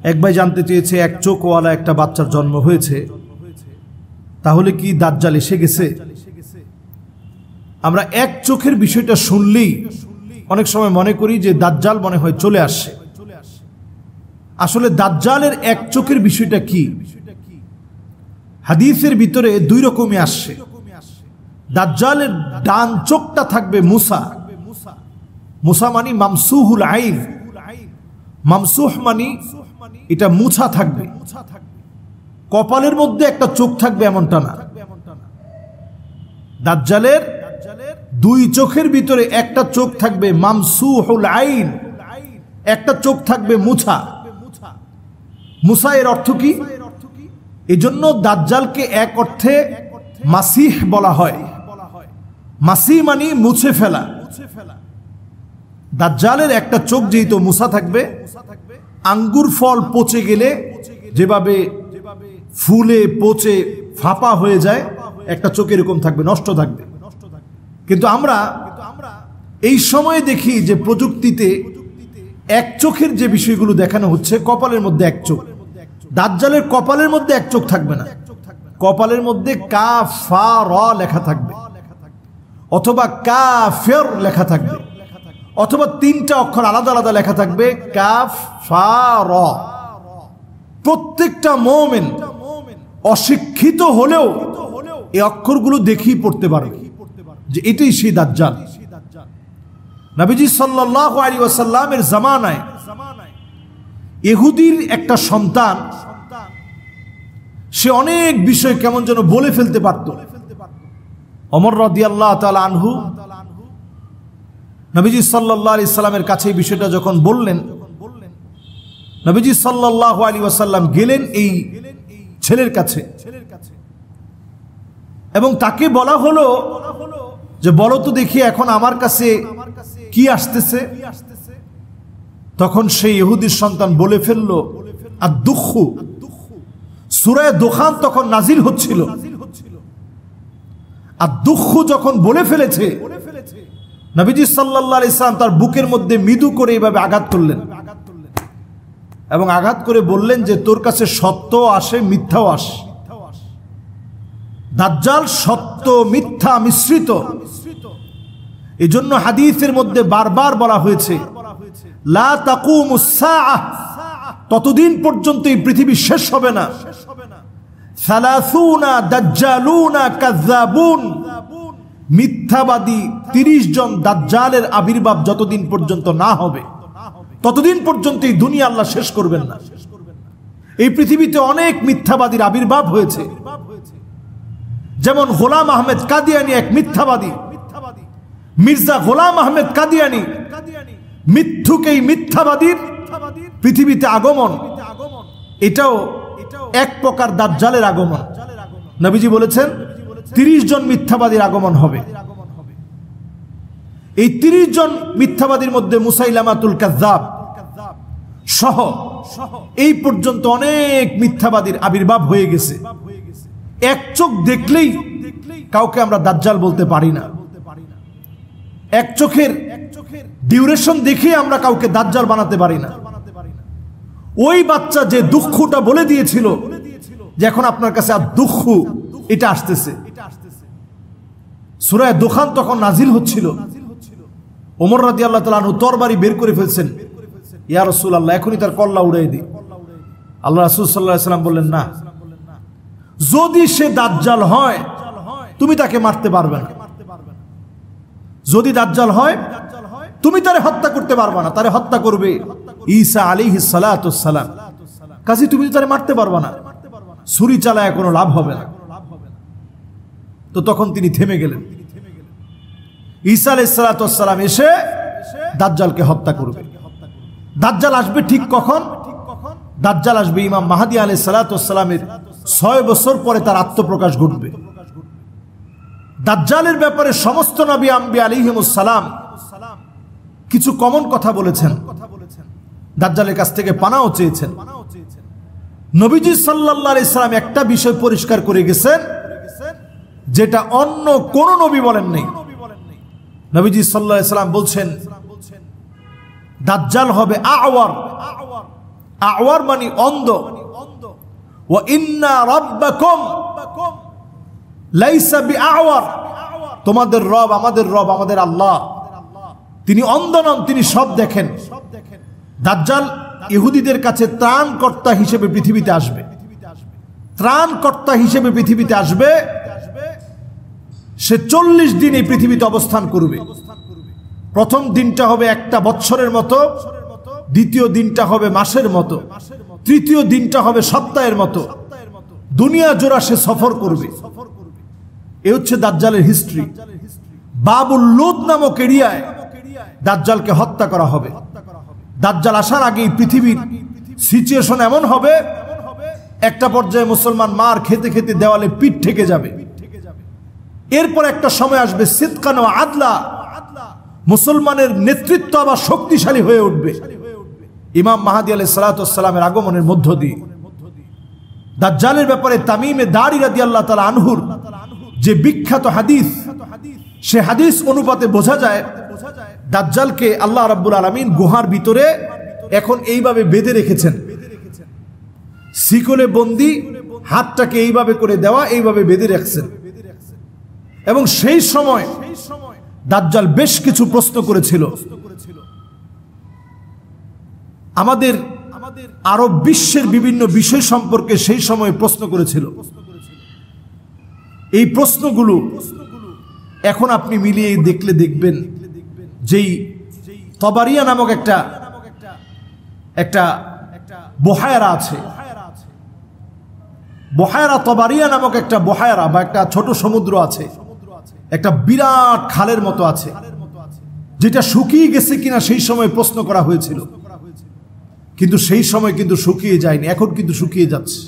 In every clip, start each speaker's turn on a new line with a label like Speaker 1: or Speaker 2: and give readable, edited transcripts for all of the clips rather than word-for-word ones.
Speaker 1: এক ভাই জানতে চেয়েছে, এক চোখওয়ালা একটা বাচ্চার জন্ম হয়েছে, তাহলে কি দাজ্জাল এসে গেছে? আমরা এক চোখের বিষয়টা শুনলেই অনেক সময় মনে করি যে দাজ্জাল মনে হয় চলে আসছে। আসলে দাজ্জালের এক চোখের বিষয়টা কি? হাদিসের ভিতরে দুই রকমই আসছে। দাজ্জালের ডান চোখটা থাকবে মুসা। মুসা মানে মামসুহুল আইন, মামসুহ মানে এটা মুছা থাকবে। কপালের মধ্যে একটা চোখ থাকবে এমনটা না। দাজ্জালের দুই চোখের ভিতরে একটা চোখ থাকবে মামসুহুল আইন, একটা চোখ থাকবে মুছা। মুসা এর অর্থ কি? এজন্য দাজ্জালকে এক অর্থে মাসিহ বলা হয়। মাসিহ মানে মুছে ফেলা। দাজ্জালের একটা চোখ যেহেতু মুসা থাকবে, আঙ্গুর ফল পচে গেলে যেভাবে ফুলে পচে ফাঁপা হয়ে যায়, একটা চোখ এরকম থাকবে, নষ্ট থাকবে। কিন্তু আমরা এই সময়ে দেখি যে প্রযুক্তিতে এক চোখের যে বিষয়গুলো দেখানো হচ্ছে, কপালের মধ্যে এক চোখ। দাজ্জালের কপালের মধ্যে এক চোখ থাকবে না, কপালের মধ্যে কাফার লেখা থাকবে, অথবা কাফের লেখা থাকবে, অথবা তিনটা অক্ষর আলাদা আলাদা লেখা থাকবে, কাফার। প্রত্যেকটা মুমিন অশিক্ষিত হলেও এই অক্ষরগুলো দেখেই পড়তে পারে যে এটাই সেই দাজ্জাল। নবীজি সাল্লাল্লাহু আলাইহি ওয়াসাল্লামের জামানায় ইহুদির একটা সন্তান, সে অনেক বিষয় কেমন যেন বলে ফেলতে পারত। ওমর রাদিয়াল্লাহু তাআলা আনহু নবীজি সাল্লাল্লাহু আলাইহি সাল্লামের কাছে এই বিষয়টা যখন বললেন, নবীজি সাল্লাল্লাহু আলাইহি ওয়াসাল্লাম গেলেন এই ছেলের কাছে এবং তাকে বলা হলো যে বলো তো দেখি এখন আমার কাছে কি আসতেছে। তখন সেই ইহুদির সন্তান বলে ফেললো আদ-দুখু। সূরা দুখান তখন নাজিল হচ্ছিল। আদ-দুখু যখন বলে ফেলেছে, নবীজি সাল্লাল্লাহু আলাইহি সাল্লাম তার বুকের মধ্যে মৃদু করে এইভাবে আঘাত করলেন এবং আঘাত করে বললেন যে তোর কাছে সত্য আসে, মিথ্যাও আসে। দাজ্জাল সত্য মিথ্যা মিশ্রিত। এই জন্য হাদিসের মধ্যে বারবার বলা হয়েছে লা তাকুমুস সাআহ, ততদিন পর্যন্ত এই পৃথিবী শেষ হবে না। সালাসুনা দাজ্জালুনা কাযাবুন, মিথ্যাবাদী 30 জন দাজ্জালের আবির্ভাব যতদিন পর্যন্ত না হবে ততদিন পর্যন্ত এই দুনিয়া আল্লাহ শেষ করবেন না। এই পৃথিবীতে অনেক মিথ্যাবাদীর আবির্ভাব হয়েছে, যেমন গোলাম আহমেদ কাদিয়ানি এক মিথ্যাবাদী। মির্জা গোলাম আহমেদ কাদিয়ানি মিথ্যুক এই মিথ্যাবাদীর পৃথিবীতে আগমন, এটাও এক প্রকার দাজ্জালের আগমন। নবীজি বলেছেন 30 জন মিথ্যাবাদীর আগমন হবে। এই 30 জন মিথ্যাবাদীর মধ্যে মুসাইলামাতুল কাযযাব সহ এই পর্যন্ত অনেক মিথ্যাবাদীর আবির্ভাব হয়ে গেছে। এক চোখ দেখলেই কাউকে আমরা দাজ্জাল বলতে পারি না। এক চোখের ডিউরেশন দেখে আমরা কাউকে দাজ্জাল বানাতে পারি না। ওই বাচ্চা যে দুঃখটা বলে দিয়েছিল যে এখন আপনার কাছে আর দুঃখ এটা আসতেছে, সূরা দুখান তখন নাজিল হচ্ছিল। ওমর রাদিয়াল্লাহু তাআলা আনহু তরবারি বের করে ফেলছেন, ইয়া রাসূলুল্লাহ এখনই তার কল্লা উড়াই দিই। আল্লাহ রাসূল সাল্লাল্লাহু আলাইহি ওয়াসাল্লাম বললেন না, যদি সে দাজ্জাল হয় তুমি তাকে মারতে পারবে না। যদি দাজ্জাল হয় তুমি তারে হত্যা করতে পারবে না, তারে হত্যা করবে ঈসা আলাইহিস সালাতুস সালাম। কাজে তুমি তারে মারতে পারবে না, ছুরি চালায় কোনো লাভ হবে না। তো তখন তিনি থেমে গেলেন। ঈসা আলাইহিস সালাতুস সালাম এসে দাজ্জালকে হত্যা করবে। দাজ্জাল আসবে ঠিক কখন? দাজ্জাল আসবে ইমাম মাহদী আলাইহিস সালাতুস সালামের 6 বছর পরে তার আত্মপ্রকাশ ঘটবে। দাজ্জালের ব্যাপারে সমস্ত নবী আম্বিয়া আলাইহিমুস সালাম কিছু কমন কথা বলেছেন, দাজ্জালের কাছ থেকে পানাও চেয়েছেন। নবীজি সাল্লাল্লাহু আলাইহি সাল্লাম একটা বিষয় পরিষ্কার করে গেছেন যেটা অন্য কোন নবী বলেন নাই। নবীজি সাল্লাল্লাহু আলাইহি সাল্লাম বলছেন দাজ্জাল হবে আওয়ার, আওয়ার মানে অন্ধ। ওয়া ইন্না রাব্বাকুম লাইসা বিআওয়ার, তোমাদের রব, আমাদের রব, আমাদের আল্লাহ, তিনি অন্ধ নন, তিনি সব দেখেন। দাজ্জাল ইহুদিদের কাছে ত্রাণকর্তা হিসেবে পৃথিবীতে আসবে, ত্রাণকর্তা হিসেবে পৃথিবীতে আসবে। সে 40 দিন এই পৃথিবীতে অবস্থান করবে। প্রথম দিনটা হবে একটা বছরের মতো, দ্বিতীয় দিনটা হবে মাসের মতো, তৃতীয় দিনটা হবে সপ্তাহের মতো। দুনিয়া জোড়া সে সফর করবে। এ হচ্ছে দাজ্জালের হিস্ট্রি। বাবুল লুত নামক এরিয়ায় দাজ্জালকে হত্যা করা হবে। দাজ্জাল আসার আগেই পৃথিবীর সিচুয়েশন এমন হবে, একটা পর্যায়ে মুসলমান মার খেতে খেতে দেওয়ালে পিঠ ঠেকে যাবে। এরপর একটা সময় আসবে সিদকান ওয়া আদলা, মুসলমানের নেতৃত্ব আবার শক্তিশালী হয়ে উঠবে ইমাম মাহদী আলাইহিস সালাতু ওয়াস সালামের আগমনের মধ্য দিয়ে। দাজ্জালের ব্যাপারে তামিমে দারি রাদিয়াল্লাহু তাআলা আনহুর যে বিখ্যাত হাদিস, সে হাদিস অনুপাতে বোঝা যায় দাজ্জালকে আল্লাহ রাব্বুল আলামিন গুহার ভিতরে এখন এইভাবে বেঁধে রেখেছেন, শিকলে বন্দি, হাতটাকে এইভাবে করে দেওয়া, এইভাবে বেঁধে রাখছেন। এবং সেই সময় দাজ্জাল বেশ কিছু প্রশ্ন করেছিল। আমাদের আরব বিশ্বের বিভিন্ন বিষয় সম্পর্কে সেই সময় প্রশ্ন করেছিল। এই প্রশ্নগুলো এখন আপনি মিলিয়ে দেখলে দেখবেন যেই তবারিয়া নামক একটা বহায়রা আছে, বহায়রা তবারিয়া নামক একটা বহায়রা বা একটা ছোট সমুদ্র আছে, একটা বিরাট খালের মতো আছে, যেটা শুকিয়ে গেছে কিনা সেই সময় প্রশ্ন করা হয়েছিল। কিন্তু সেই সময় কিন্তু শুকিয়ে যায়নি, এখন কিন্তু শুকিয়ে যাচ্ছে।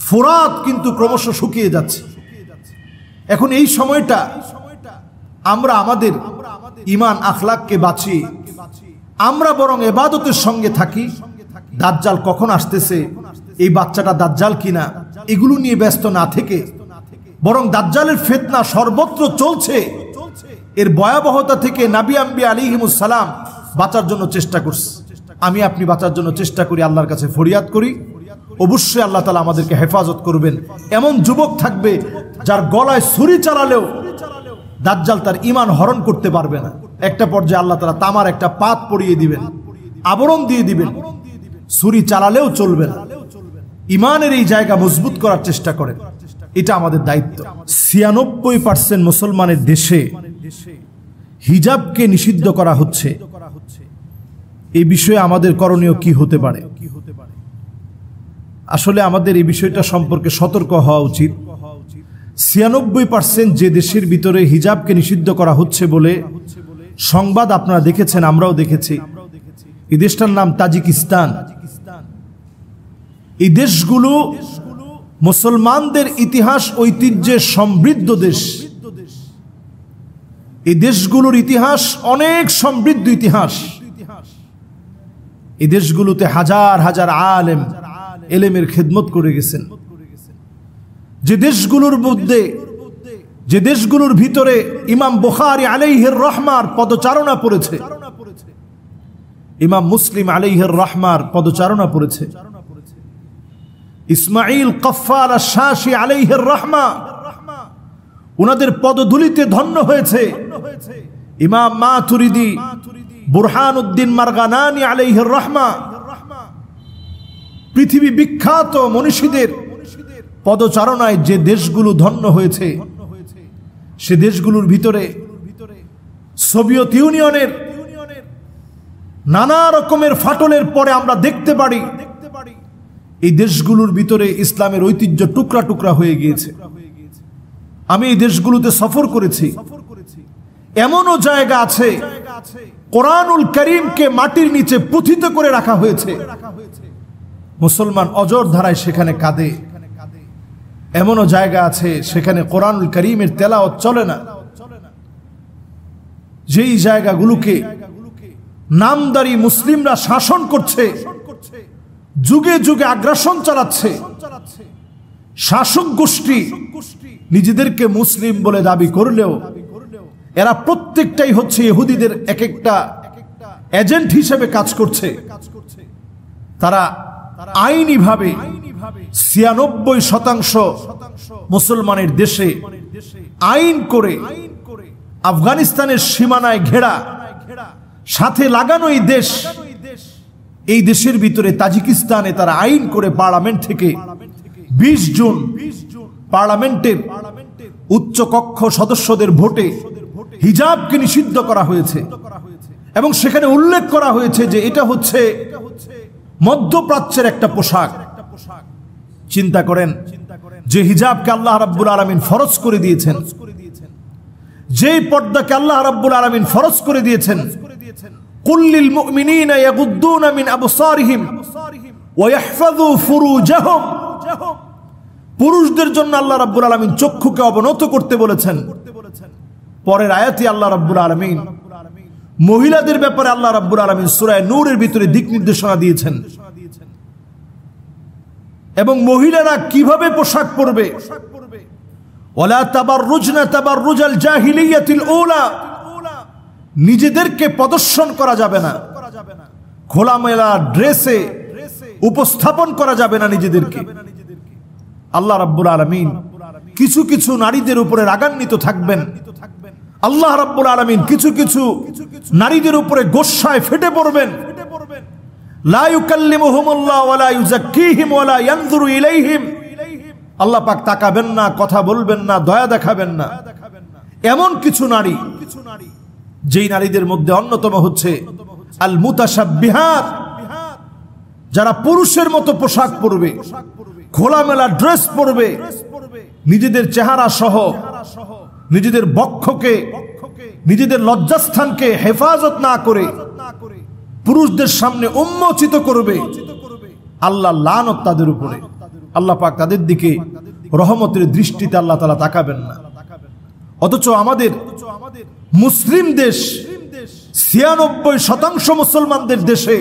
Speaker 1: ফোরাত কিন্তু ক্রমশ শুকিয়ে যাচ্ছে। এখন এই সময়টা আমরা আমাদের ঈমান আখলাককে বাঁচিয়ে আমরা বরং ইবাদতের সঙ্গে থাকি। দাজ্জাল কখন আসতেছে, এই বাচ্চাটা দাজ্জাল কিনা, এগুলো নিয়ে ব্যস্ত না থেকে বরং দাজ্জালের ফিতনা সর্বত্র চলছে, এর ভয়াবহতা থেকে নবী আম্বিয়া আলাইহিমুস সালাম বাঁচার জন্য চেষ্টা করছে। আমি আপনি বাঁচার জন্য চেষ্টা করি, আল্লাহর কাছে ফরিয়াদ করি। অবশ্যই আল্লাহ তাআলা আমাদেরকে হেফাজত করবেন। এমন যুবক থাকবে যার গলায় ছুরি চালালেও দাজ্জাল তার ঈমান হরণ করতে পারবে না। একটা পর্যায়ে আল্লাহ তাআলা তামার একটা পাত পরিয়ে দিবেন, আবরণ দিয়ে দিবেন, ছুরি চালালেও চলবে না। ঈমানের এই জায়গা মজবুত করার চেষ্টা করেন, এটা আমাদের দায়িত্ব। 96% মুসলমানের দেশে হিজাবকে নিষিদ্ধ করা হচ্ছে। এই বিষয়ে আমাদের করণীয় কি হতে পারে? আসলে আমাদের এই বিষয়টা সম্পর্কে সতর্ক হওয়া উচিত। 96% যে দেশের ভিতরে হিজাবকে নিষিদ্ধ করা হচ্ছে বলে সংবাদ আপনারা দেখেছেন, আমরাও দেখেছি। এই দেশটার নাম তাজিকিস্তান। এই দেশগুলো মুসলমানদের ইতিহাস ঐতিহ্যে সমৃদ্ধ দেশ। এই দেশগুলোর ইতিহাস অনেক সমৃদ্ধ ইতিহাস। এই দেশগুলোতে হাজার হাজার আলেম এলেমের খেদমত করে গেছেন। যে দেশগুলোর মধ্যে, যে দেশগুলোর ভিতরে ইমাম বুখারী আলাইহির রহমার পদচারণা পড়েছে, ইমাম মুসলিম আলাইহির রহমার পদচারণা পড়েছে, ইসমাঈল কফফার আশ-শাশি আলাইহির রহমা উনাদের পদধূলিতে ধন্য হয়েছে। ইমাম মাতুরিদি বুরহানুদ্দিন মারগানানী আলাইহির রহমা, পৃথিবী বিখ্যাত মনীষীদের পদচারণায় যে দেশগুলো ধন্য হয়েছে, সে দেশগুলোর ভিতরে সোভিয়েত ইউনিয়নের নানা রকমের ফাটলের পরে আমরা দেখতে পারি এই দেশগুলোর ভিতরে ইসলামের ঐতিহ্য টুকরা টুকরা হয়ে গিয়েছে। আমি এই দেশগুলোতে সফর করেছি। এমনও জায়গা আছে কোরআনুল কারীমকে মাটির নিচে পুঁথিত করে রাখা হয়েছে, মুসলমান অজর ধারায় সেখানে কাঁদে। এমনও জায়গা আছে সেখানে কোরআনুল কারীমের তেলাওয়াত চলে না। যেই জায়গাগুলোকে নামদারি মুসলিমরা শাসন করছে, যুগে যুগে আগ্রাসন চালাচ্ছে, শাসক গোষ্ঠী নিজেদেরকে মুসলিম বলে দাবি করলেও এরা প্রত্যেকটাই হচ্ছে ইহুদিদের এক একটা এজেন্ট হিসেবে কাজ করছে। তারা আইনিভাবে 96% মুসলমানের দেশে আইন করে আফগানিস্তানের সীমানায় ঘেরা সাথে লাগানো এই দেশের ভিতরে তাজিকিস্তানে তারা আইন করে পার্লামেন্ট থেকে 20 জুন পার্লামেন্টের উচ্চকক্ষ সদস্যদের ভোটে হিজাবকে নিষিদ্ধ করা হয়েছে এবং সেখানে উল্লেখ করা হয়েছে যে এটা হচ্ছে মধ্যপ্রাচ্যের একটা পোশাক। চিন্তা করেন যে হিজাবকে আল্লাহ রাব্বুল আলামিন ফরজ করে দিয়েছেন, যেই পর্দাকে আল্লাহ রাব্বুল আলামিন ফরজ করে দিয়েছেন, কুল্লিল মুমিনিনা ইয়াগুদ্দুনা মিন আবসারিহিম ওয়া ইয়াহফাযু ফুরুজাহুম, পুরুষদের জন্য আল্লাহ রাব্বুল আলামিন চক্ষুকে অবনত করতে বলেছেন। পরের আয়াতে আল্লাহ রাব্বুল আলামিন মহিলাদের ব্যাপারে আল্লাহ রাব্বুল আলামিন সূরা নূরের ভিতরে দিক নির্দেশনা দিয়েছেন এবং মহিলারা কিভাবে পোশাক পরবে। ওয়ালা তাবাররুজনা তাবাররুজাল জাহিলিয়াতিল উলা, নিজেদেরকে প্রদর্শন করা যাবে না, খোলামেলা ড্রেসে উপস্থাপন করা যাবে না নিজেদেরকে। আল্লাহ রাব্বুল আলামিন কিছু কিছু নারীদের উপরে রাগান্বিত থাকবেন। আল্লাহ রাব্বুল আলামিন কিছু কিছু নারীদের উপরে গোস্বায় ফেটে পড়বেন। লা ইউকাল্লিমুহুমুল্লাহু ওয়া লা ইউযাক্কিহিম ওয়া লা ইয়ানজুরু ইলাইহিম, আল্লাহ পাক তাকাবেন না, কথা বলবেন না, দয়া দেখাবেন না। এমন কিছু নারী, যেই নারীদের মধ্যে অন্যতম হচ্ছে আল মুতাশাব্বিহাত, যারা পুরুষের মতো পোশাক পরবে, খোলামেলা ড্রেস পরবে, নিজেদের চেহারা সহ নিজেদের বক্ষকে, নিজেদের লজ্জাস্থানকে হেফাজত না করে পুরুষদের সামনে উন্মোচিত করবে। আল্লাহ লানত তাদের উপরে। আল্লাহ পাক তাদের দিকে রহমতের দৃষ্টিতে আল্লাহ তাআলা তাকাবেন না। অথচ আমাদের মুসলিম দেশ, 96% মুসলমানদের দেশে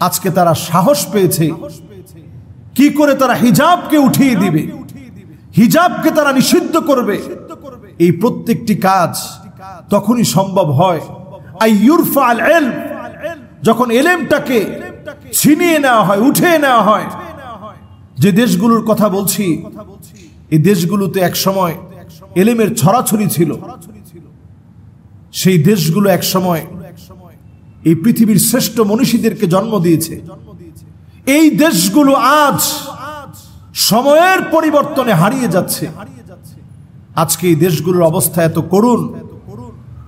Speaker 1: আজকে তারা সাহস পেয়েছে কি করে তারা হিজাবকে উঠিয়ে দিবে, হিজাবকে তারা নিষিদ্ধ করবে। এই প্রত্যেকটি কাজ তখনই সম্ভব হয় আইয়ুরফা আল ইলম, যখন ইলমটাকে ছিনিয়ে নেওয়া হয়, উঠিয়ে নেওয়া হয়। যে দেশগুলোর কথা বলছি, এই দেশগুলোতে এক সময় ইলমের ছড়াছড়ি ছিল। সেই দেশগুলো এক সময় এই পৃথিবীর শ্রেষ্ঠ মনীষীদেরকে জন্ম দিয়েছে। এই দেশগুলো আজ সময়ের পরিবর্তনে হারিয়ে যাচ্ছে। আজকে এই দেশগুলোর অবস্থা এত করুণ।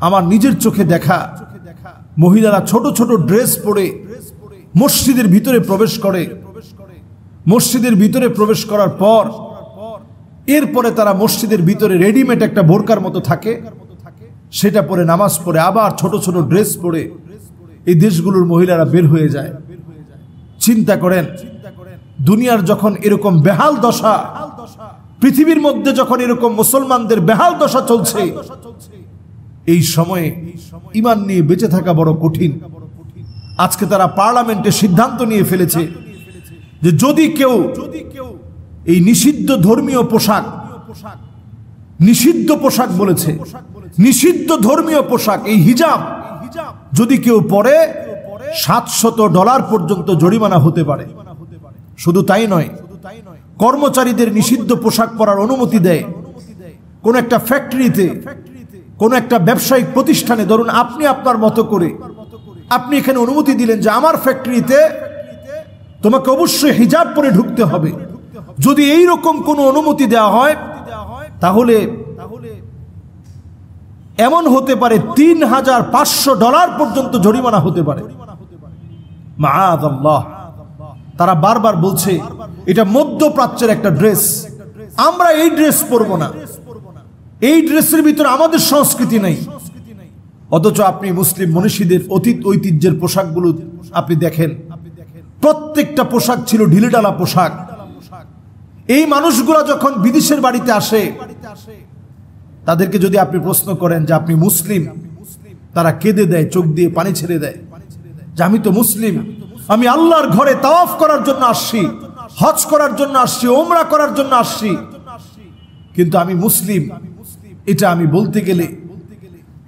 Speaker 1: আমার নিজের চোখে দেখা মহিলারা ছোট ছোট ড্রেস পরে মসজিদের ভিতরে প্রবেশ করে। মসজিদের ভিতরে প্রবেশ করার পর এরপরে তারা মসজিদের ভিতরে রেডিমেড একটা বোরকার মতো থাকে, সেটা পরে নামাজ পড়ে আবার ছোট ছোট ড্রেস পরে এই দেশগুলোর মহিলারা বের হয়ে যায়। চিন্তা করেন, দুনিয়ার যখন এরকম বেহাল দশা, পৃথিবীর মধ্যে যখন এরকম মুসলমানদের বেহাল দশা চলছে, এই সময়ে ঈমান নিয়ে বেঁচে থাকা বড় কঠিন। আজকে তারা পার্লামেন্টে সিদ্ধান্ত নিয়ে ফেলেছে যে যদি কেউ এই নিষিদ্ধ ধর্মীয় পোশাক, নিষিদ্ধ পোশাক বলেছে, নিষিদ্ধ ধর্মীয় পোশাক এই হিজাব যদি কেউ পরে $700 পর্যন্ত জরিমানা হতে পারে। শুধু তাই নয়, কর্মচারীদের নিষিদ্ধ পোশাক পরার অনুমতি দেয়। কোন একটা ফ্যাক্টরিতে, কোন একটা ব্যবসায়িক প্রতিষ্ঠানে, ধরুন আপনি আপনার মতো করে আপনি এখানে অনুমতি দিলেন যে আমার ফ্যাক্টরিতে তোমাকে অবশ্যই হিজাব পরে ঢুকতে হবে। যদি এই রকম কোনো অনুমতি দেওয়া হয় তাহলে এমন হতে পারে $3500 পর্যন্ত জরিমানা হতে পারে। মাআযাল্লাহ। তারা বারবার বলছে এটা মধ্যপ্রাচ্যের একটা ড্রেস, আমরা এই ড্রেস পরবো না, এই ড্রেসের ভিতরে আমাদের সংস্কৃতি নেই। অথচ আপনি মুসলিম মনীষীদের অতীত ঐতিহ্যের পোশাকগুলো আপনি দেখেন, প্রত্যেকটা পোশাক ছিল ঢিলেঢালা পোশাক। এই মানুষগুলা যখন বিদেশের বাড়িতে আসে, তাদেরকে যদি আপনি প্রশ্ন করেন যে আপনি মুসলিম, তারা কেঁদে দেয়, চোখ দিয়ে পানি ছেড়ে দেয় যে আমি তো মুসলিম, আমি আল্লাহর ঘরে তাওয়াফ করার জন্য আসছি, হজ করার জন্য আসছি, উমরা করার জন্য আসছি, কিন্তু আমি মুসলিম। এটা আমি বলতে গেলে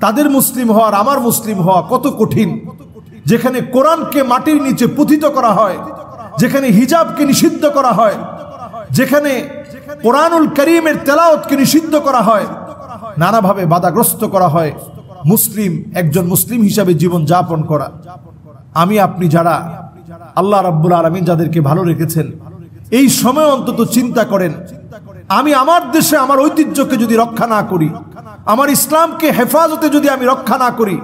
Speaker 1: তাদের মুসলিম হওয়ার আমার মুসলিম হওয়া কত কঠিন। যেখানে কোরআনকে মাটির নিচে পুঁথিত করা হয়, যেখানে হিজাবকে নিষিদ্ধ করা হয়, যেখানে কোরআনুল কারীমের তেলাওয়াতকে নিষিদ্ধ করা হয়, নানাভাবে বাধাগ্রস্ত করা হয় একজন মুসলিম হিসাবে জীবন যাপন করা। আমি আপনি যারা আল্লাহ রাব্বুল আলামিন যাদেরকে ভালো রেখেছেন, এই সময় অন্তত চিন্তা করেন, আমি আমার দেশে আমার ঐতিহ্যকে যদি রক্ষা না করি, আমার ইসলামকে হেফাজতে যদি আমি রক্ষা না করি,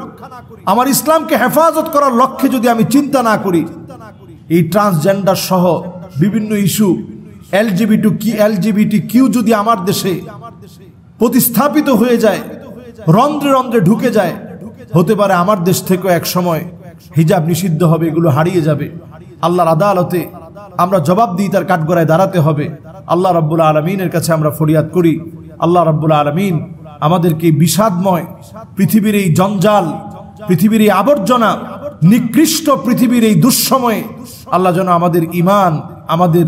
Speaker 1: আমার ইসলামকে হেফাজত করার লক্ষ্যে যদি আমি চিন্তা না করি, এই ট্রান্সজেন্ডার সহ বিভিন্ন ইস্যু, এলজিবিটি কিউ যদি আমার দেশে প্রতিস্থাপিত হয়ে যায়, রন্ধ্রে রন্ধ্রে ঢুকে যায়, হতে পারে আমার দেশ থেকে এক সময় হিজাব নিষিদ্ধ হবে, এগুলো হারিয়ে যাবে। আল্লাহর আদালতে আমরা জবাবদিহিতার কাঠগড়ায় দাঁড়াতে হবে। আল্লাহ রাব্বুল আলামিনের কাছে আমরা ফরিয়াদ করি, আল্লাহ রাব্বুল আলামিন আমাদেরকে বিষাদময় পৃথিবীর এই জঞ্জাল, পৃথিবীর এই আবর্জনা, নিকৃষ্ট পৃথিবীর এই দুঃসময়ে আল্লাহ যেন আমাদের ঈমান, আমাদের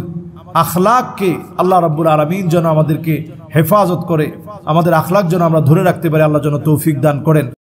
Speaker 1: আখলাককে আল্লাহ রাব্বুল আলামিন যেন আমাদেরকে হেফাজত করে, আমাদের আখলাক যেন আমরা ধরে রাখতে পারি, আল্লাহ যেন তৌফিক দান করেন।